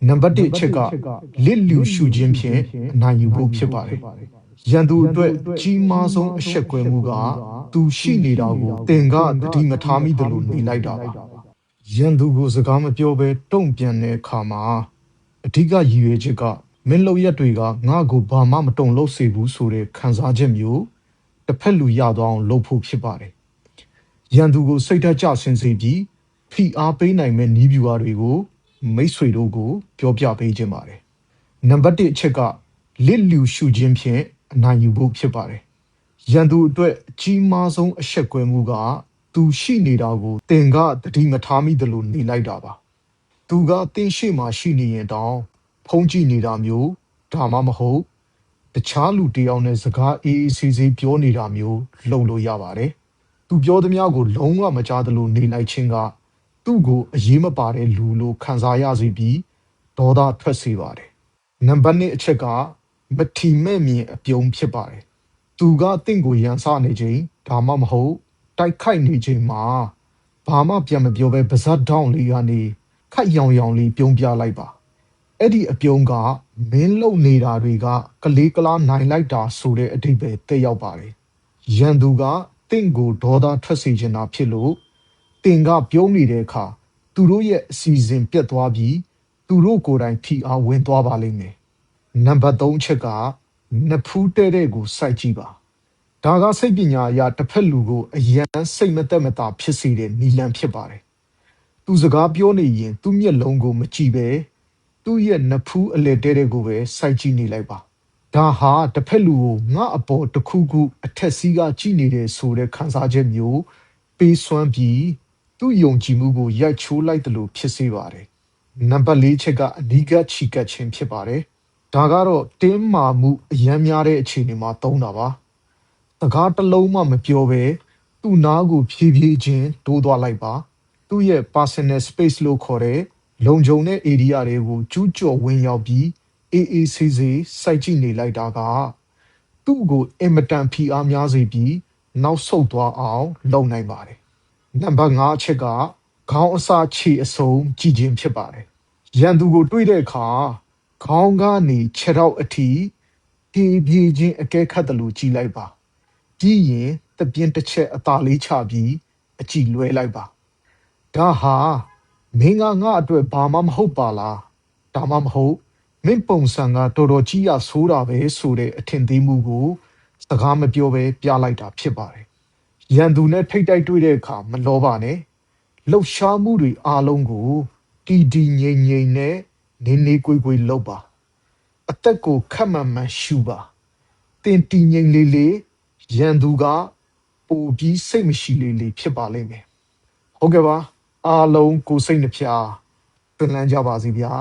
နံပါတ်1အချက်ကလစ်လျူရှုခြင်းဖြင့်အနိုင်ယူဖို့ဖြစ်ပါတယ်ရန်သူအတွက်ကြီးမားဆုံးအဆက်ကွဲမှုကသူရှိနေတာကိုသင်ကတတိမထားမိသလိုနေလိုက်တာပါရန်သူကိုစကားမပြောဘဲတုံ့ပြန်တဲ့အခါမှာအဓိကရည်ရွယ်ချက်ကမင်းလုပ်ရက်တွေကငါ့ကိုဘာမှမတုံ့လို့စေဘူးဆိုတဲ့ခံစားချက်မျိုးတစ်ဖက်လူရသွားအောင်လုပ်ဖို့ဖြစ်ပါတယ်ရန်သူကိုစိတ်ဓာတ်ကျဆင်းစေပြီးဖိအားပေးနိုင်မဲ့နီးဗျူဟာတွေကိုမိတ်ဆွေတို့ကိုပြောပြပေးခြင်းပါတယ်နံပါတ်1အချက်ကလစ်လျူရှုခြင်းဖြင့်အနိုင်ယူဖို့ဖြစ်ပါတယ်ရန်သူအတွက်အကြီးမားဆုံးအဆက်ကွဲမှုကသူရှိနေတာကိုသင်ကတတိမထားမိသလိုနေလိုက်တာပါသူကသင်ရှိမှရှိနေရင်တောင်ဖုံးကြည့်နေတာမျိုးဒါမှမဟုတ်တခြားလူတယောက်နဲ့စကားအေးအေးဆေးဆေးပြောနေတာမျိုးလုပ်လို့ရပါတယ်သူပြောသမျှကိုလုံးဝမကြားသလိုနေလိုက်ခြင်းကသူ့ကိုအရေးမပါတဲ့လူလို့ခံစားရစေပြီးဒေါသထွက်စေပါတယ်နံပါတ်2အချက်ကမထီမဲ့မြင်အပြုံးဖြစ်ပါတယ်သူကတင့်ကိုရန်စနေချိန်ဒါမှမဟုတ်တိုက်ခိုက်နေချိန်မှာဘာမှပြန်မပြောဘဲပါဇက်ထောင်းလေးကနေခက်ရောင်ရောင်လေးပြုံးပြလိုက်ပါအဲ့ဒီအပြုံးကမင်းလုံနေတာတွေကကလေးကလားနိုင်လိုက်တာဆိုတဲ့အဓိပ္ပာယ်တက်ရောက်ပါတယ်ရန်သူကတင့်ကိုဒေါသထွက်စေချင်တာဖြစ်လို့တင်ကပြုံးနေတဲ့အခါသူတို့ရဲ့အစီအစဉ်ပြတ်သွားပြီးသူတို့ကိုယ်တိုင်ထိအားဝင်သွားပါလိမ့်မယ်နံပါတ်3ချက်ကနဖူးတဲ့တဲ့ကိုစိုက်ကြည့်ပါဒါကစိတ်ပညာအရတစ်ဖက်လူကိုအယံစိတ်မသက်မသာဖြစ်စေတဲ့နီလန်ဖြစ်ပါတယ်သူစကားပြောနေရင်သူ့မျက်လုံးကိုမကြည့်ပဲသူ့ရဲ့နဖူးအလဲတဲ့တဲ့ကိုပဲစိုက်ကြည့်နေလိုက်ပါဒါဟာတစ်ဖက်လူကိုငါအပေါ်တစ်ခုခုအထက်စီးကကြည့်နေတယ်ဆိုတဲ့ခံစားချက်မျိုးပေးစွမ်းပြီးသူ့ယုံကြည်မှုကိုရိုက်ချိုးလိုက်တယ်လို့ဖြစ်စေပါတယ်နံပါတ်4ချက်ကအဓိကချီကပ်ခြင်းဖြစ်ပါတယ်ဒါကတော့တင်းမာမှုအယမ်းများတဲ့အခြေအနေမှာသုံးတာပါစကားတစ်လုံးမှမပြောဘဲသူ့နားကိုဖြည်းဖြည်းချင်းတိုးသွားလိုက်ပါသူ့ရဲ့ personal space လို့ခေါ်တဲ့လုံခြုံတဲ့ area တွေကိုကျူးကျော်ဝင်ရောက်ပြီးအေးအေးဆေးဆေးစိုက်ကြည့်နေလိုက်တာကသူ့ကိုအင်မတန်ဖိအားများစေပြီးနောက်ဆုတ်သွားအောင်လုပ်နိုင်ပါတယ်နံပါတ်5အချက်ကခေါင်းအစာခြေအစုံကြည့်ခြင်းဖြစ်ပါတယ်ရန်သူကိုတွေ့တဲ့အခါခေါင်းကနေခြေထောက်အထိဖြည်းဖြည်းချင်းအကဲခတ်တယ်လို့ကြည့်လိုက်ပါကြည့်ရင်တပြင်းတစ်ချက်အသာလေးချပြီးအကြည့်လွဲလိုက်ပါဒါဟာမင်းကငါအတွက်ဘာမှမဟုတ်ပါလားဒါမှမဟုတ်မင်းပုံစံကတော်တော်ကြီးရဆိုးတာပဲဆိုတဲ့အထင်သေးမှုကိုစကားမပြောဘဲပြလိုက်တာဖြစ်ပါတယ်ရန်သူနဲ့ထိတ်တိုက်တွေ့တဲ့အခါမလောပါနဲ့လှုပ်ရှားမှုတွေအားလုံးကိုတည်တည်ငြိမ်ငြိမ်နဲ့နေနေကွေးကွေးလုပ်ပါအသက်ကိုခက်မှန်မှန်ရှူပါတင်တည်ငြိမ်လေးလေးရန်သူကပိုပြီးစိတ်မရှိလေးလေးဖြစ်ပါလိမ့်မယ်ဟုတ်ကဲ့ပါအားလုံးကိုစိတ်နှဖျားသင်လန်းကြပါစီဗျာ